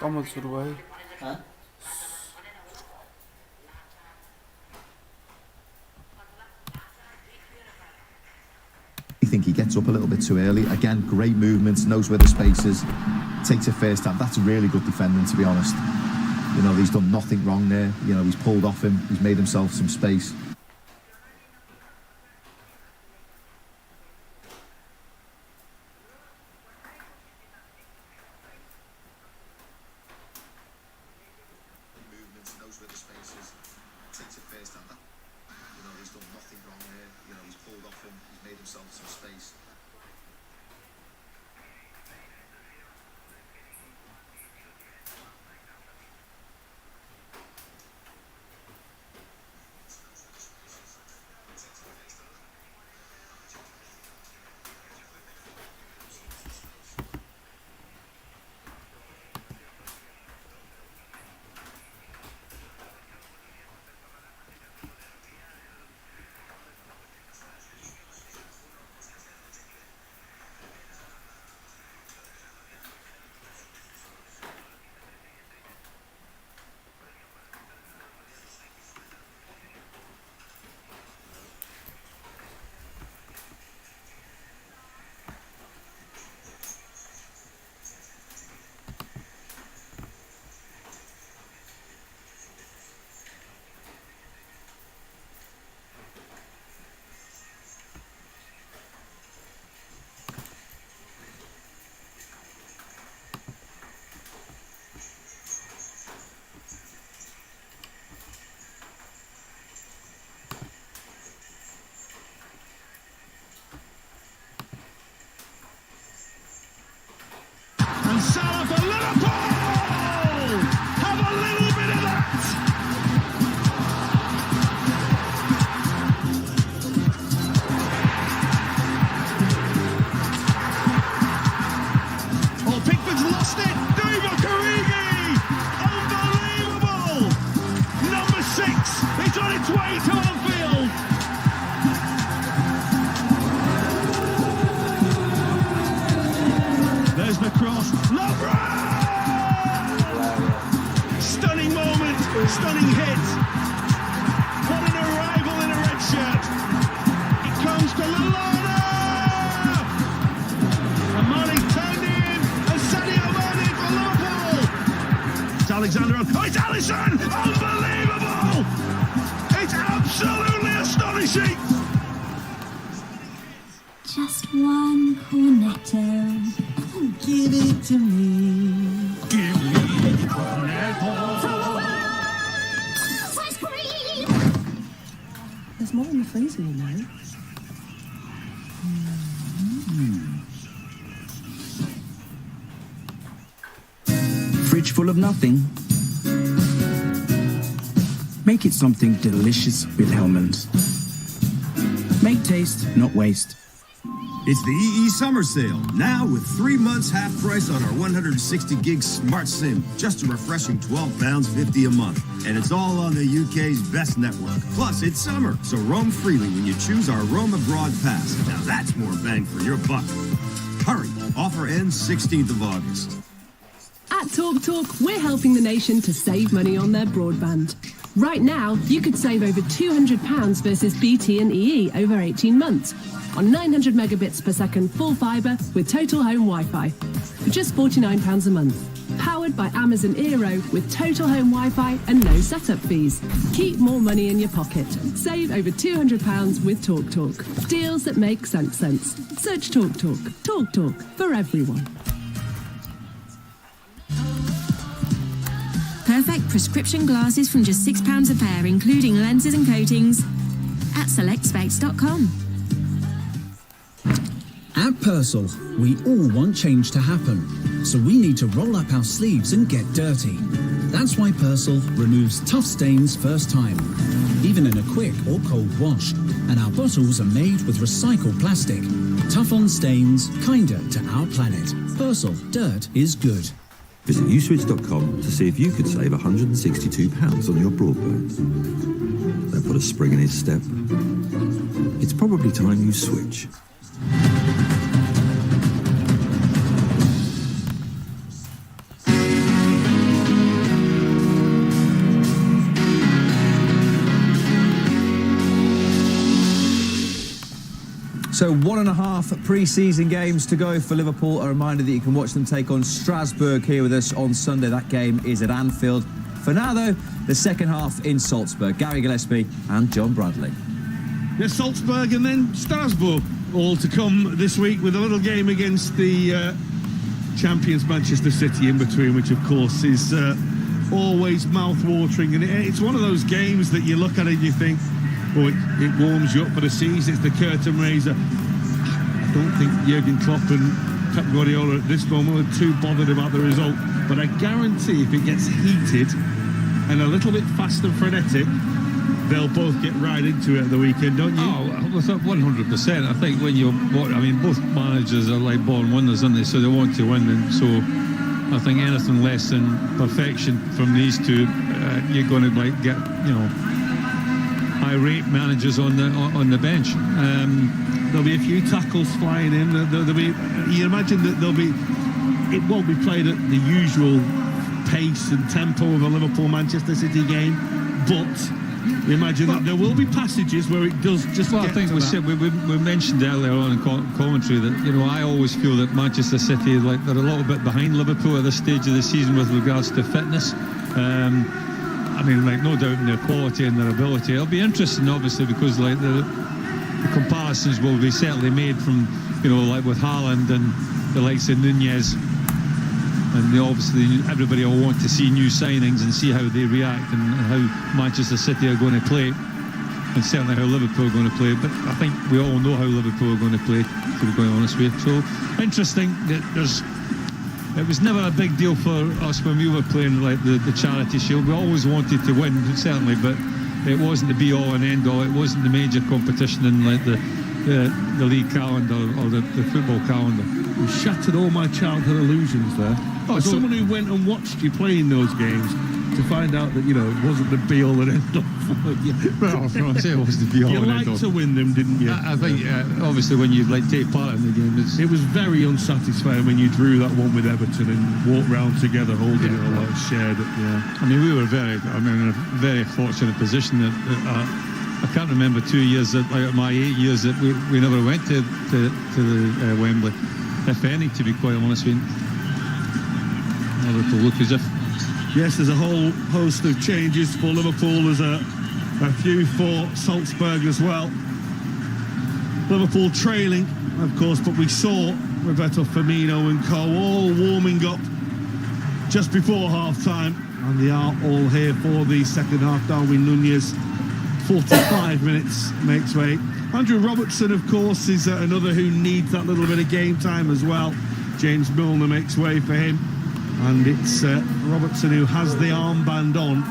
कमल सुरु भयो I think he gets up a little bit too early. Again, great movements, knows where the space is, takes it first time. That's really good defending, to be honest. You know, he's done nothing wrong there. You know, he's pulled off him, he's made himself some space. Movements, knows where the space is, takes it first time. You know, he's done nothing wrong there. You know, he's pulled off him, he's made himself some space. And Salah for Liverpool! Have a little bit of that! Oh, Pickford's lost it! Divock Origi! Unbelievable! Number 6, it's on its way to Anfield! There's the cross. Stunning moment, stunning hit. What an arrival in a red shirt. It comes to Lallana. And Mane turned in, and Sadio Mane for Liverpool. It's Alexander. Oh, it's Alisson! Unbelievable! It's absolutely astonishing. Just one cornetto. Give it to me. Give me the cornetto. Ice cream! There's more in the freezer, you know. Fridge full of nothing? Make it something delicious with Hellmann's. Make taste, not waste. It's the EE Summer Sale, now with 3 months half price on our 160 gig Smart SIM, just a refreshing £12.50 a month. And it's all on the UK's best network. Plus, it's summer, so roam freely when you choose our Roam Abroad Pass. Now that's more bang for your buck. Hurry, offer ends 16th of August. At Talk Talk, we're helping the nation to save money on their broadband. Right now, you could save over £200 versus BT and EE over 18 months on 900 megabits per second full fibre with Total Home Wi-Fi for just £49 a month. Powered by Amazon Eero with Total Home Wi-Fi and no setup fees. Keep more money in your pocket. Save over £200 with Talk Talk. Deals that make sense. Search Talk Talk. Talk Talk for everyone. Perfect prescription glasses from just £6 a pair, including lenses and coatings, at selectspecs.com. At Purcell, we all want change to happen, so we need to roll up our sleeves and get dirty. That's why Purcell removes tough stains first time, even in a quick or cold wash. And our bottles are made with recycled plastic. Tough on stains, kinder to our planet. Purcell, dirt is good. Visit uswitch.com to see if you could save £162 on your broadband. Don't put a spring in his step. It's probably time you switch. So 1.5 pre-season games to go for Liverpool. A reminder that you can watch them take on Strasbourg here with us on Sunday. That game is at Anfield. For now, though, the second half in Salzburg. Gary Gillespie and John Bradley. Yes, Salzburg and then Strasbourg all to come this week with a little game against the champions Manchester City in between, which of course is always mouth-watering. And it's one of those games that you look at it and you think, oh, it warms you up for the season. It's the curtain raiser. I don't think Jurgen Klopp and Pep Guardiola at this moment are too bothered about the result, but I guarantee if it gets heated and a little bit fast and frenetic, they'll both get right into it at the weekend, don't you? Oh, 100%. I think when both managers are like born winners, aren't they? So they want to win, and so I think anything less than perfection from these two, you're going to get irate managers on the bench. There'll be a few tackles flying in. There'll be. You imagine that it won't be played at the usual pace and tempo of a Liverpool-Manchester City game, but you imagine that there will be passages where it does just. Well, I think we mentioned earlier on in commentary that I always feel that Manchester City they're a little bit behind Liverpool at this stage of the season with regards to fitness. No doubt in their quality and their ability. It'll be interesting, obviously, because the comparisons will be certainly made from with Haaland and the likes of Nunez, and obviously everybody will want to see new signings and see how they react and how Manchester City are going to play, and certainly how Liverpool are going to play. But I think we all know how Liverpool are going to play, to be quite honest with you. So interesting that it was never a big deal for us when we were playing the Charity Shield. We always wanted to win, certainly, but it wasn't the be-all and end-all. It wasn't the major competition in the league calendar or the football calendar. You shattered all my childhood illusions there. As someone who went and watched you play in those games, to find out that it wasn't the be-all and end-all for you. Well, I say it was the be-all and end-all. You liked to win them, didn't you? I think obviously when you take part in the game, it was very unsatisfying when you drew that one with Everton and walked round together holding it all like shared it. Yeah. We were in a very fortunate position that I can't remember 2 years out of my 8 years that we never went to the Wembley, if any, to be quite honest with you. Liverpool look as if. Yes, there's a whole host of changes for Liverpool. There's a few for Salzburg as well. Liverpool trailing, of course, but we saw Roberto Firmino and co all warming up just before half-time, and they are all here for the second half. Darwin Nunez, 45 minutes makes way. Andrew Robertson, of course, is another who needs that little bit of game time as well. James Milner makes way for him, and it's Robertson who has the armband on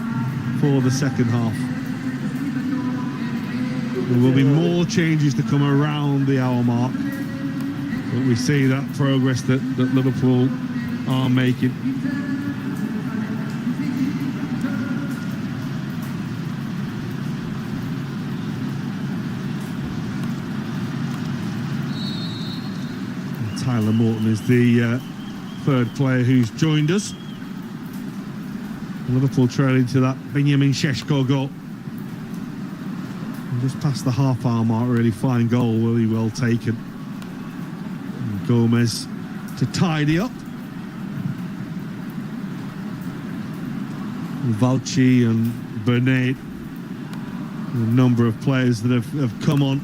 for the second half. There will be more changes to come around the hour mark, but we see that progress that Liverpool are making. Tyler Morton is the third player who's joined us. Liverpool trailing to that Benjamin Šeško goal. And just past the half-hour mark, really fine goal, really well taken. And Gomez to tidy up. Valci and Bernat, a number of players that have come on.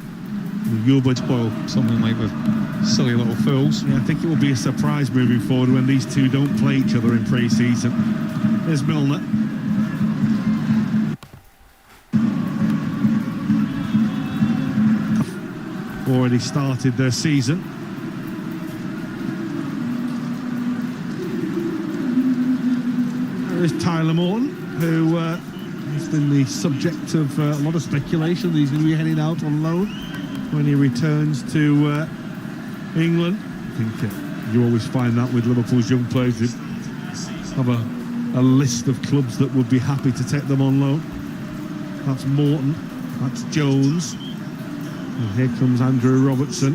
Gilbert spoil something like with silly little fools. Yeah, I think it will be a surprise moving forward when these two don't play each other in pre-season. There's Milner. Already started their season. There's Tyler Morton, who has been the subject of a lot of speculation that he's going to be heading out on loan when he returns to England. I think you always find that with Liverpool's young players, who have a list of clubs that would be happy to take them on loan. That's Morton, that's Jones, and here comes Andrew Robertson.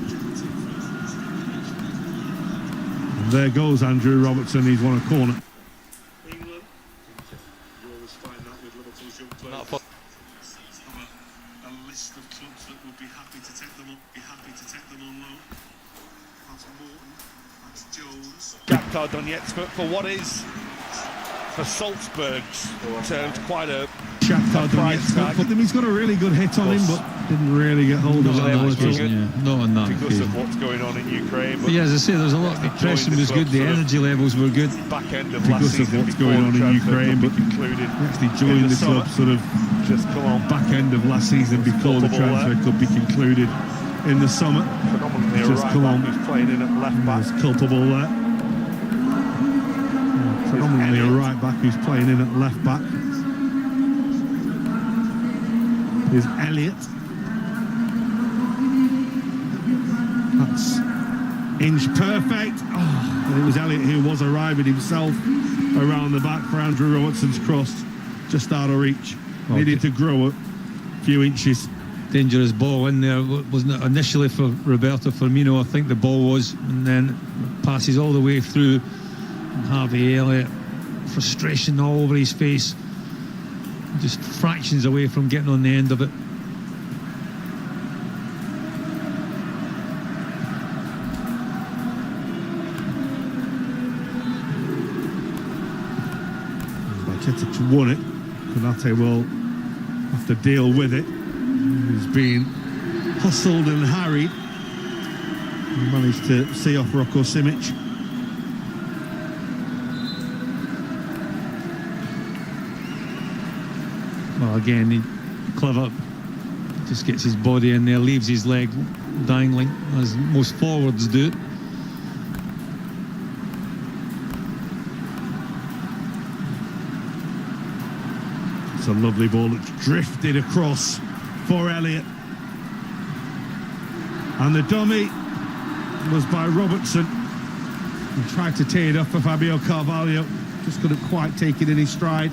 And there goes Andrew Robertson, he's won a corner. England, you always find that with Liverpool's young players. A list of clubs that would be happy to take be happy to take them on loan. That's Morton, that's Jones. Shakhtar Donetsk for what is, for Salzburg's terms, quite a Shakhtar Donetsk. He's got a really good hit on him, but didn't really get hold of it. Not on that because of what's going on in Ukraine. But yeah, as I say, there's a lot. The pressing was good, the energy levels were good. Back end of because last season, of what's going on in Ukraine, but concluded actually joined the club sort of just come on back end of last season before the transfer could be concluded in the summer. Phenomenally Just right come back on. who's playing in at left back. He's culpable there. Predominantly a right back who's playing in at left back. Is Elliott. That's inch perfect. Oh, and it was Elliott who was arriving himself around the back for Andrew Robertson's cross, just out of reach. Needed to grow a few inches. Dangerous ball in there, wasn't it? Initially for Roberto Firmino, I think the ball was, and then passes all the way through. And Harvey Elliott, frustration all over his face, just fractions away from getting on the end of it. Bajcetic won it. Konate will have to deal with it. He's been hustled and harried. He managed to see off Rocco Simic. Well, again, clever. Just gets his body in there, leaves his leg dangling, as most forwards do. It's a lovely ball that's drifted across for Elliott. And the dummy was by Robertson. He tried to tee it up for Fabio Carvalho. Just couldn't quite take it in his stride.